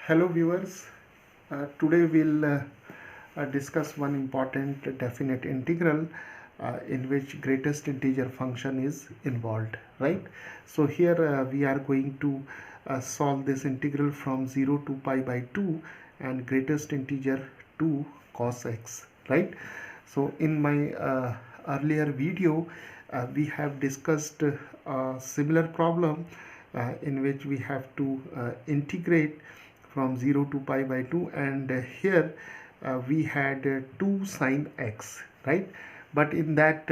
Hello viewers, today we'll discuss one important definite integral in which greatest integer function is involved, right? So here we are going to solve this integral from 0 to pi by 2 and greatest integer 2 cos x, right? So in my earlier video we have discussed a similar problem in which we have to integrate from 0 to pi by 2, and here we had 2 sine x, right? But in that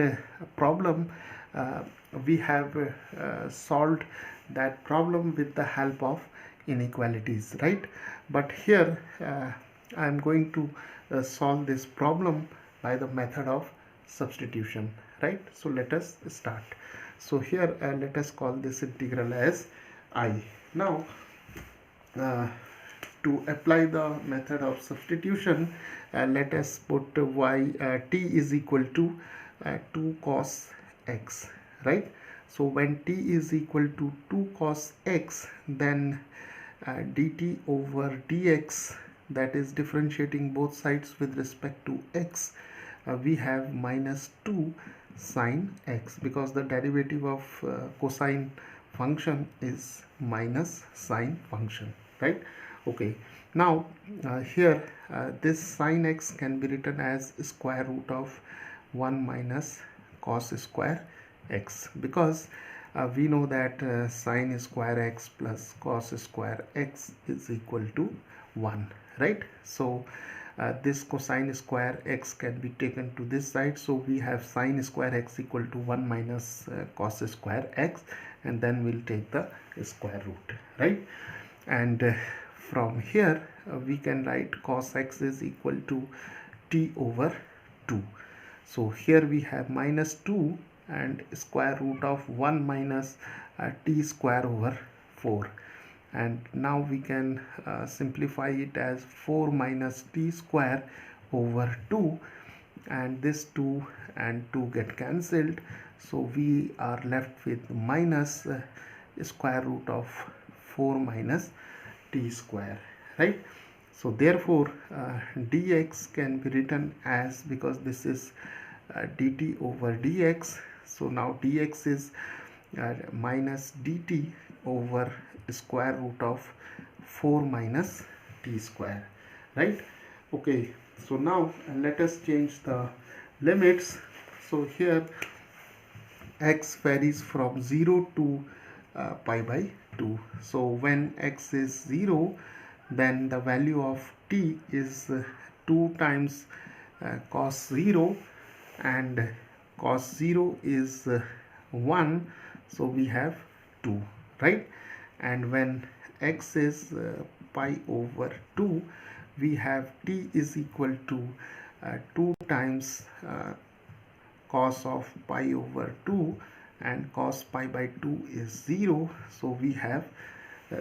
problem uh, we have solved that problem with the help of inequalities, right? But here I am going to solve this problem by the method of substitution, right? So let us start. So here let us call this integral as I. Now to apply the method of substitution, let us put t is equal to 2 cos x, right? So when t is equal to 2 cos x, then dt over dx, that is differentiating both sides with respect to x, we have minus 2 sine x, because the derivative of cosine function is minus sine function, right? Okay, now here this sine x can be written as square root of 1 minus cos square x, because we know that sine square x plus cos square x is equal to 1, right? So this cosine square x can be taken to this side, so we have sine square x equal to 1 minus cos square x, and then we'll take the square root, right? And from here we can write cos x is equal to t over 2. So here we have minus 2 and square root of 1 minus t square over 4, and now we can simplify it as 4 minus t square over 2, and this 2 and 2 get cancelled, so we are left with minus square root of 4 minus t square, right? So therefore dx can be written as, because this is dt over dx, so now dx is minus dt over square root of 4 minus t square, right? Okay, so now let us change the limits. So here x varies from 0 to pi by 2. So when x is 0, then the value of t is 2 times cos 0, and cos 0 is 1, so we have 2, right? And when x is pi over 2, we have t is equal to 2 times cos of pi over 2, and cos pi by 2 is 0, so we have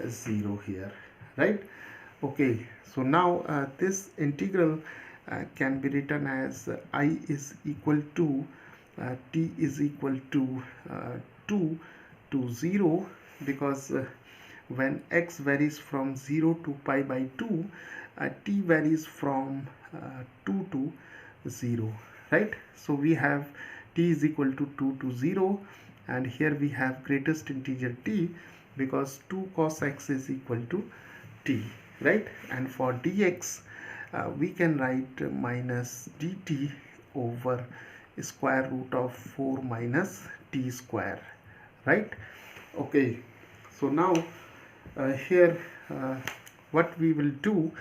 0 here, right? Okay, so now this integral can be written as I is equal to t is equal to 2 to 0, because when x varies from 0 to pi by 2, t varies from 2 to 0, right? So we have t is equal to 2 to 0, and here we have greatest integer t, because 2 cos x is equal to t, right? And for dx we can write minus dt over square root of 4 minus t square, right? Okay, so now here what we will do,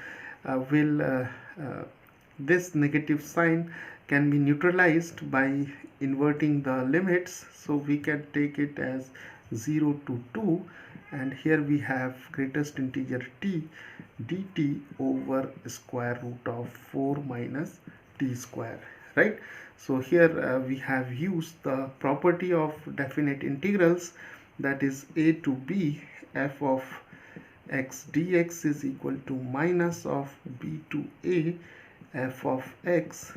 this negative sign can be neutralized by inverting the limits, so we can take it as 0 to 2, and here we have greatest integer t dt over square root of 4 minus t square, right? So here we have used the property of definite integrals, that is a to b f of x dx is equal to minus of b to a f of x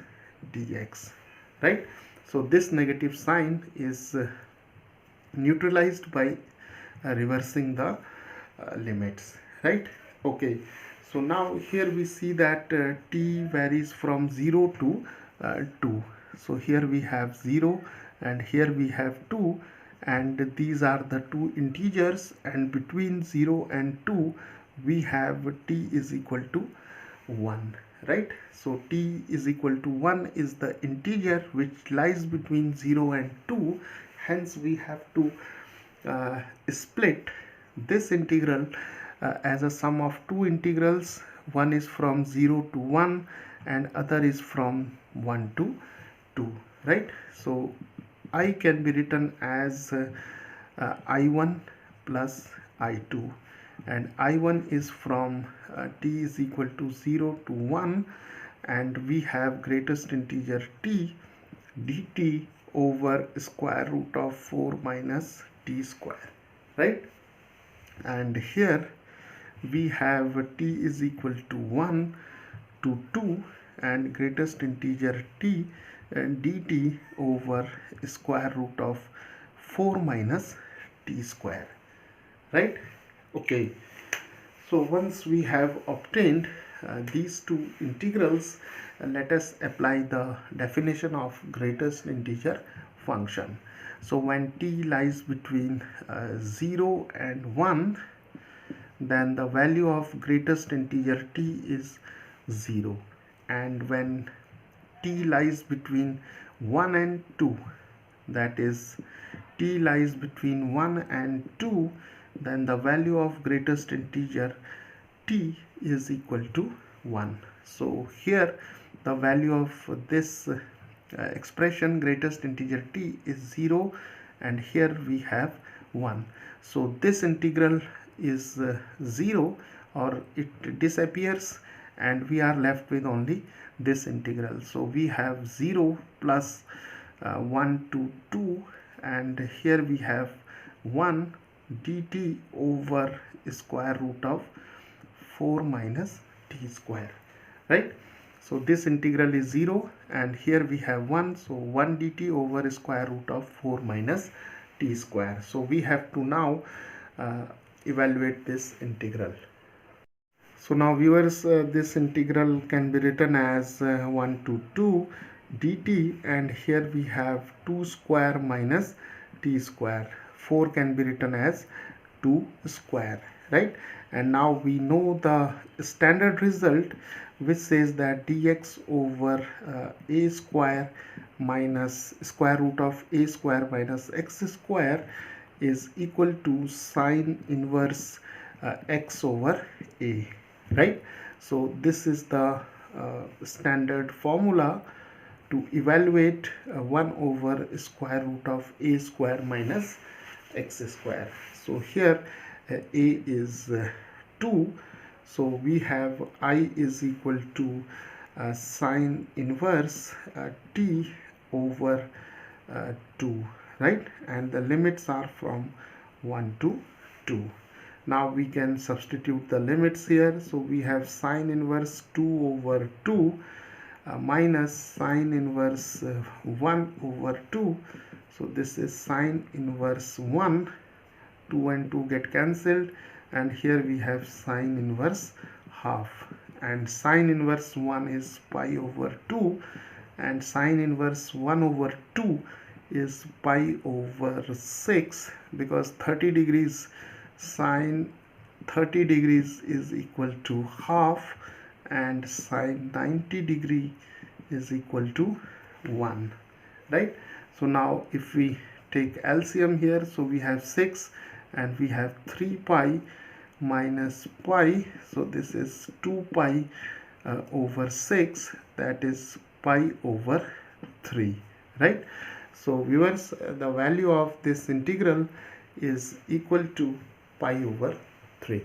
dx, right? So this negative sign is neutralized by reversing the limits, right? Okay, So now here we see that t varies from 0 to 2. So here we have 0 and here we have 2, and these are the two integers, and between 0 and 2 we have t is equal to 1, right? So t is equal to 1 is the integer which lies between 0 and 2. Hence we have to split this integral as a sum of two integrals. One is from 0 to 1 and other is from 1 to 2, right? So I can be written as I1 plus I2, and I1 is from t is equal to 0 to 1, and we have greatest integer t dt over square root of 4 minus t square, right? And here we have t is equal to 1 to 2 and greatest integer t and dt over square root of 4 minus t square, right? Okay, so once we have obtained these two integrals, let us apply the definition of greatest integer function. So when t lies between 0 and 1, then the value of greatest integer t is 0, and when t lies between 1 and 2, that is t lies between 1 and 2, then the value of greatest integer t is equal to 1. So here the value of this expression greatest integer t is 0, and here we have 1. So this integral is 0, or it disappears, and we are left with only this integral. So we have 0 plus 1 to 2, and here we have 1 dt over square root of 4 minus t square, right? So this integral is 0, and here we have 1, so 1 dt over square root of 4 minus t square. So we have to now evaluate this integral. So now viewers, this integral can be written as 1 to 2 dt, and here we have 2 square minus t square. 4 can be written as 2 square, right? And now we know the standard result, which says that dx over a square minus square root of a square minus x square is equal to sine inverse x over a, right? So this is the standard formula to evaluate 1 over square root of a square minus x square. So here a is 2, so we have I is equal to sine inverse t over 2, right? And the limits are from 1 to 2. Now we can substitute the limits here. So we have sine inverse 2 over 2 minus sine inverse 1 over 2. So this is sine inverse 1. 2 and 2 get cancelled, and here we have sine inverse half, and sine inverse 1 is pi over 2, and sine inverse 1 over 2 is pi over 6, because 30 degrees sine 30 degrees is equal to half, and sine 90 degree is equal to 1, right? So now if we take LCM here, so we have 6 and we have 3 pi minus pi, so this is 2 pi over 6, that is pi over 3, right? So viewers, the value of this integral is equal to pi over 3.